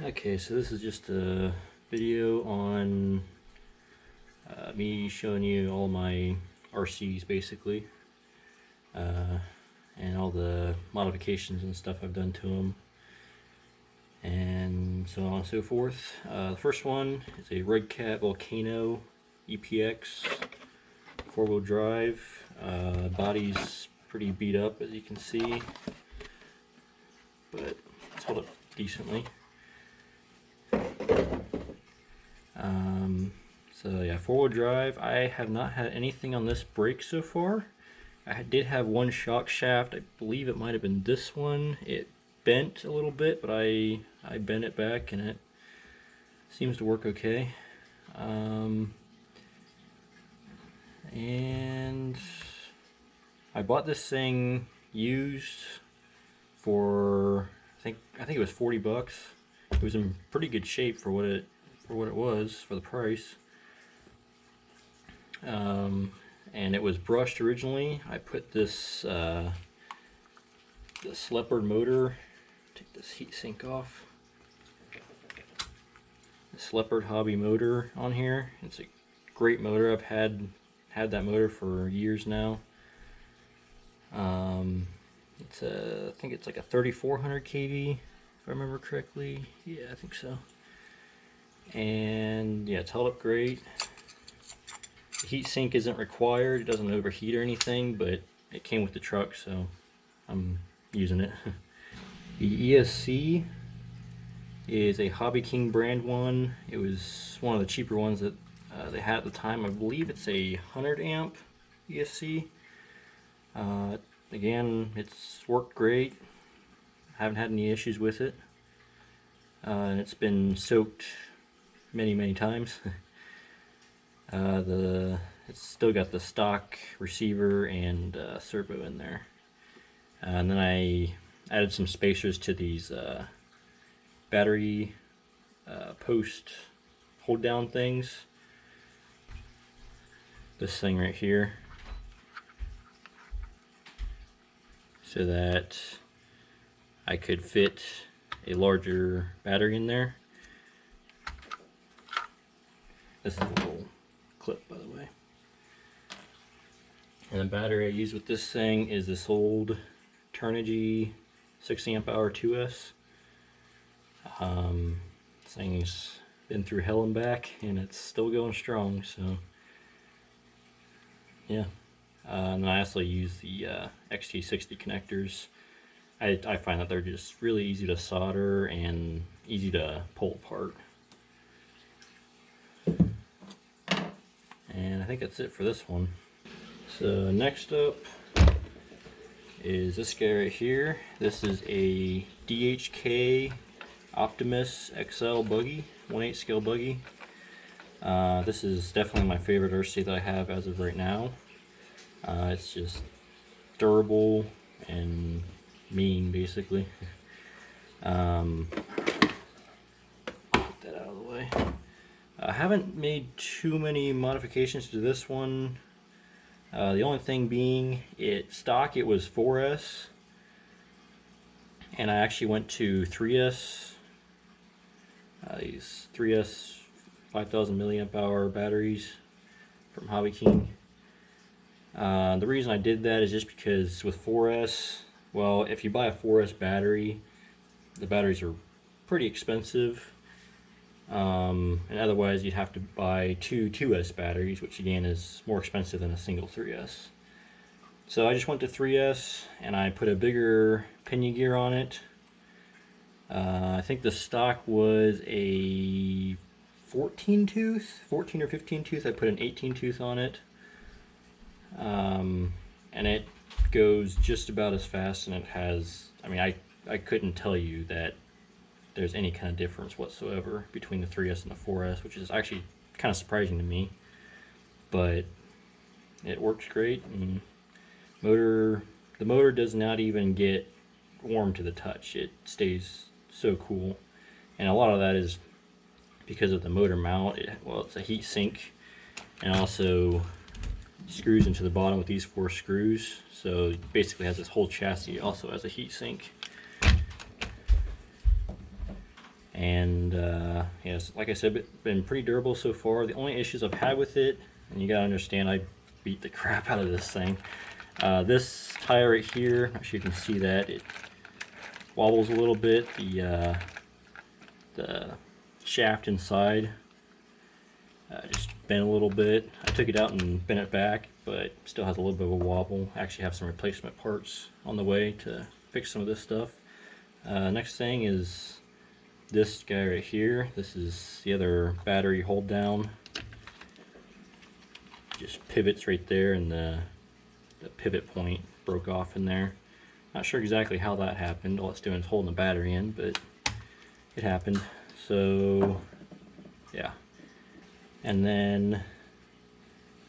Okay, so this is just a video on me showing you all my RCs basically, and all the modifications and stuff I've done to them, and so on and so forth. The first one is a Red Cat Volcano EPX 4-wheel drive. Body's pretty beat up, as you can see, but it's held up decently. So yeah, 4-wheel drive. I have not had anything on this brake so far. I did have one shock shaft. I believe it might have been this one. It bent a little bit, but I bent it back and it seems to work okay. And I bought this thing used for I think it was 40 bucks. It was in pretty good shape for what it was, for the price. And it was brushed originally. I put this this leopard motor, take this heat sink off, this leopard hobby motor on here. It's a great motor. I've had that motor for years now. It's I think it's like a 3400 kV, if I remember correctly. Yeah, I think so. And yeah, it's held up great. The heat sink isn't required. It doesn't overheat or anything, but it came with the truck, so I'm using it. The ESC is a Hobby King brand one. It was one of the cheaper ones that they had at the time. I believe it's a 100 amp ESC. Again, it's worked great. I haven't had any issues with it. And it's been soaked many times. It's still got the stock receiver and servo in there. And then I added some spacers to these battery post hold down things. This thing right here, so that I could fit a larger battery in there. This is a little clip, by the way. And the battery I use with this thing is this old Turnigy 6 amp hour 2S. This thing's been through hell and back, and it's still going strong, so yeah. And then I also use the XT60 connectors. I find that they're just really easy to solder and easy to pull apart. And I think that's it for this one. So next up is this guy right here. This is a DHK Optimus Excel buggy, 1/8 scale buggy. This is definitely my favorite RC that I have as of right now. It's just durable and mean, basically. Get that out of the way. I haven't made too many modifications to this one. The only thing being, stock it was 4S, and I actually went to 3S. These 3S 5000 milliamp hour batteries from Hobby King. The reason I did that is just because with 4S, well, if you buy a 4S battery, the batteries are pretty expensive. And otherwise you'd have to buy two 2S batteries, which again is more expensive than a single 3S. So I just went to 3S and I put a bigger pinion gear on it. I think the stock was a 14 or 15 tooth. I put an 18 tooth on it. And it goes just about as fast, and it has, I mean, I couldn't tell you that there's any kind of difference whatsoever between the 3S and the 4S, which is actually kind of surprising to me, but it works great. And the motor does not even get warm to the touch. It stays so cool, and a lot of that is because of the motor mount. Well, it's a heat sink, and also screws into the bottom with these 4 screws, so it basically has this whole chassis also as a heat sink. And yes, like I said, it's been pretty durable so far. The only issues I've had with it, and you gotta understand, I beat the crap out of this thing. This tire right here, not sure you can see that, it wobbles a little bit. The shaft inside just bent a little bit. I took it out and bent it back, but still has a little bit of a wobble. I actually have some replacement parts on the way to fix some of this stuff. Next thing is this guy right here. This is the other battery hold down. Just pivots right there, and the pivot point broke off in there. Not sure exactly how that happened. All it's doing is holding the battery in, but it happened. So yeah. And then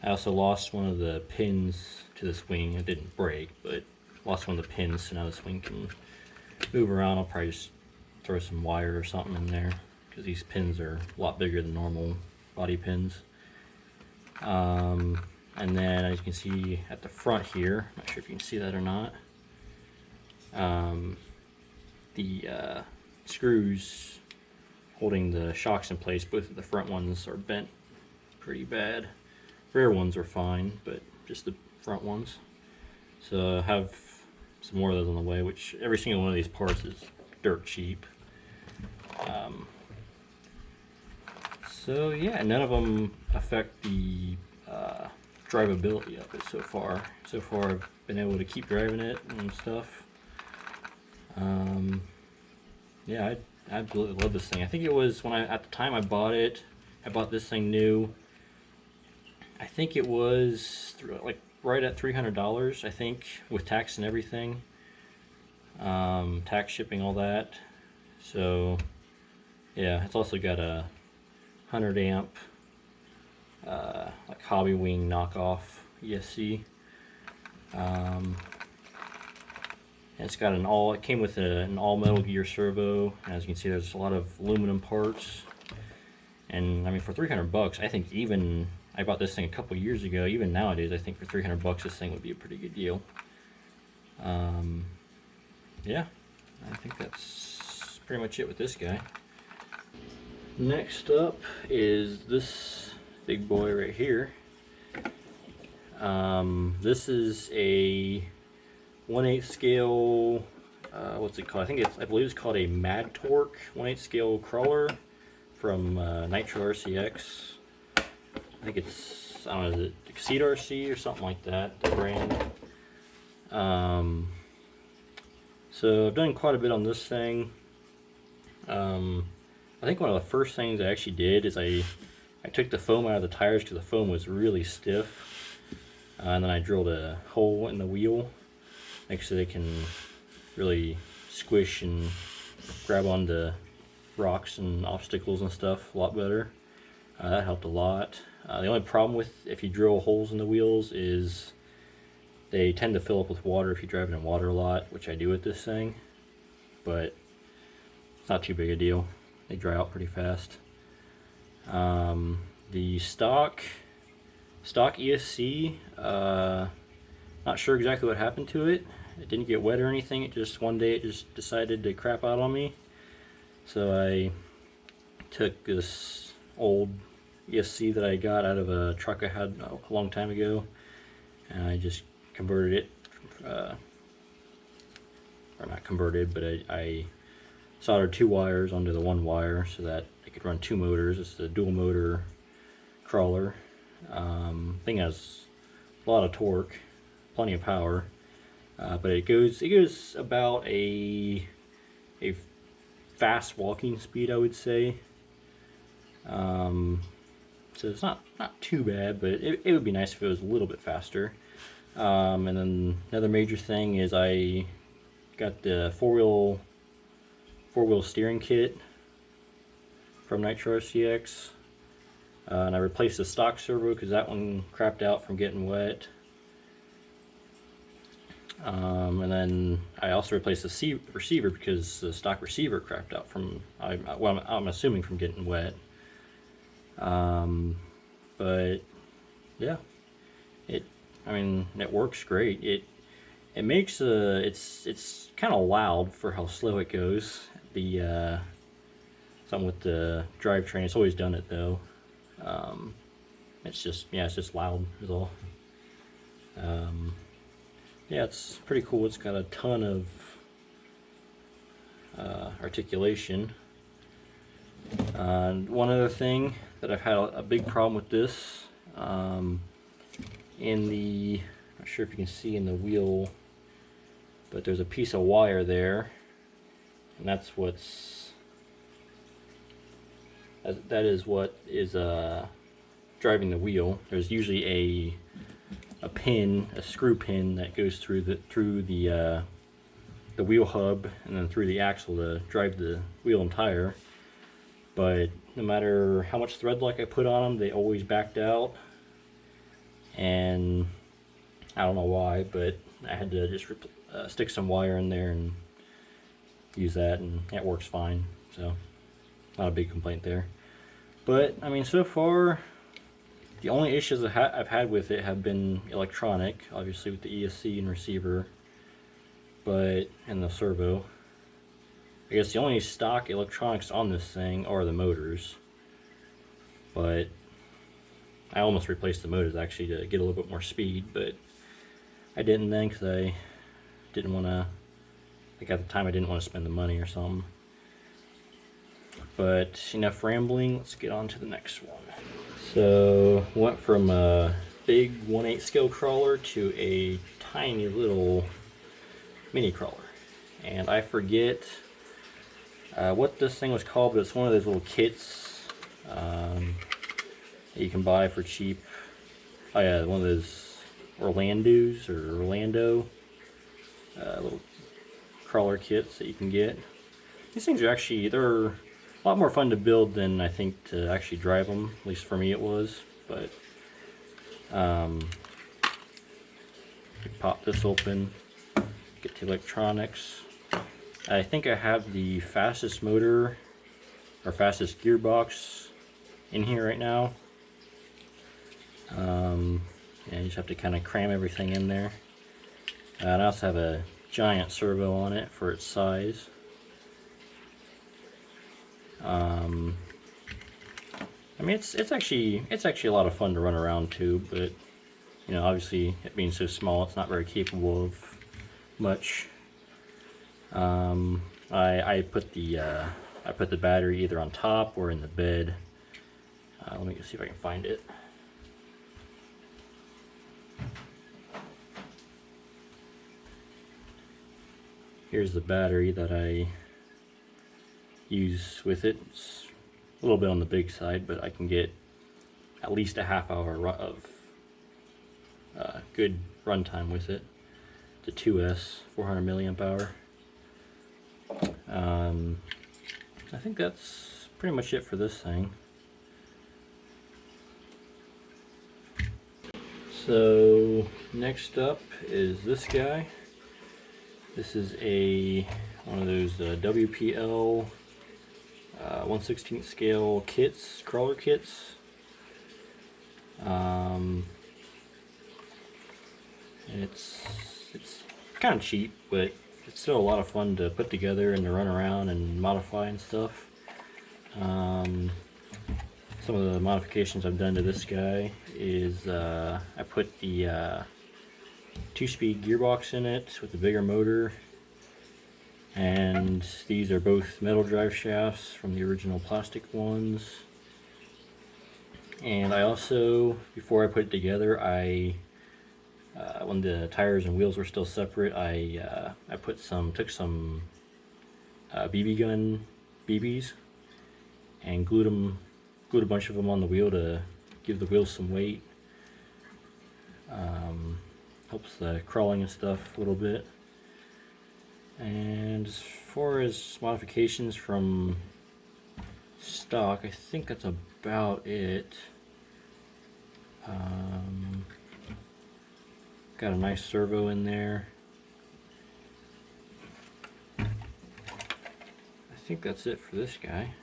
I also lost one of the pins to this wing. It didn't break, but lost one of the pins, so now this wing can move around. I'll probably just throw some wire or something in there, because these pins are a lot bigger than normal body pins. And then, as you can see at the front here, not sure if you can see that or not, the screws holding the shocks in place, both of the front ones are bent pretty bad. Rear ones are fine, but just the front ones. So I have some more of those on the way, which every single one of these parts is dirt cheap. So yeah, none of them affect the drivability of it so far. So far I've been able to keep driving it and stuff. Yeah, I absolutely love this thing. I think it was when at the time I bought it, I bought this thing new. I think it was like right at $300, I think, with tax and everything. Tax, shipping, all that. So yeah, it's also got a 100 amp like Hobby Wing knockoff ESC. It's got it came with an all Metal Gear servo. As you can see, there's a lot of aluminum parts. And I mean, for 300 bucks, I think even, I bought this thing a couple years ago, even nowadays, I think for 300 bucks, this thing would be a pretty good deal. Yeah, I think that's pretty much it with this guy. Next up is this big boy right here. This is a 1/8 scale, what's it called? I believe it's called a Mad Torque 1/8 scale crawler from Nitro RCX. I think it's, I don't know, is it Exceed RC or something like that, the brand. So I've done quite a bit on this thing. I think one of the first things I actually did is I took the foam out of the tires because the foam was really stiff. And then I drilled a hole in the wheel, so they can really squish and grab onto rocks and obstacles and stuff a lot better. That helped a lot. The only problem with if you drill holes in the wheels is they tend to fill up with water if you drive it in water a lot, which I do with this thing, but it's not too big a deal. They dry out pretty fast. The stock ESC, not sure exactly what happened to it. It didn't get wet or anything. It just, one day it just decided to crap out on me. So I took this old ESC that I got out of a truck I had a long time ago, and I just converted it, or not converted, but I soldered 2 wires onto the 1 wire so that I could run 2 motors. It's a dual motor crawler. Thing has a lot of torque, plenty of power, but it goes about a fast walking speed, I would say. So it's not too bad, but it would be nice if it was a little bit faster. And then another major thing is I got the four wheel steering kit from Nitro RCX, and I replaced the stock servo because that one crapped out from getting wet. And then I also replaced the receiver because the stock receiver crapped out from, I'm assuming, from getting wet. But yeah, it works great. It makes it's kind of loud for how slow it goes. So something with the drivetrain. It's always done it though. It's just, yeah, it's just loud is all. Yeah, it's pretty cool. It's got a ton of articulation. One other thing that I've had a big problem with this, in the, I'm not sure if you can see in the wheel, but there's a piece of wire there, and that's what's, that is what is driving the wheel. There's usually a pin, a screw pin that goes through the wheel hub and then through the axle to drive the wheel and tire. But no matter how much thread lock I put on them, they always backed out, and I don't know why, but I had to just stick some wire in there and use that, and it works fine. So not a big complaint there. But I mean, so far the only issues I've had with it have been electronic, obviously with the ESC and receiver, but and the servo. I guess the only stock electronics on this thing are the motors, but I almost replaced the motors actually to get a little bit more speed, but I didn't then because I didn't want to, like at the time I didn't want to spend the money or something. But enough rambling, let's get on to the next one. So went from a big 1/8 scale crawler to a tiny little mini crawler, and I forget what this thing was called, but it's one of those little kits that you can buy for cheap. Oh yeah, one of those Orlando little crawler kits that you can get. These things are actually, they're a lot more fun to build than I think to actually drive them. At least for me it was. But you pop this open, get the electronics. I think I have the fastest motor or fastest gearbox in here right now. Yeah, you just have to kind of cram everything in there. And I also have a giant servo on it for its size. I mean, it's actually a lot of fun to run around too, but you know, obviously it being so small, it's not very capable of much. I put the battery either on top or in the bed. Let me see if I can find it. Here's the battery that I use with it. It's a little bit on the big side, but I can get at least a half hour of good runtime with it. The 2S, 400 milliamp hour. I think that's pretty much it for this thing. So next up is this guy. This is one of those WPL 1/16 scale kits, crawler kits. And it's kind of cheap, but it's still a lot of fun to put together and to run around and modify and stuff. Some of the modifications I've done to this guy is I put the 2-speed gearbox in it with a bigger motor, and these are both metal drive shafts from the original plastic ones. And I also, before I put it together, when the tires and wheels were still separate, I took some BB gun BBs and glued a bunch of them on the wheel to give the wheels some weight. Helps the crawling and stuff a little bit. And as far as modifications from stock, I think that's about it. Got a nice servo in there. I think that's it for this guy.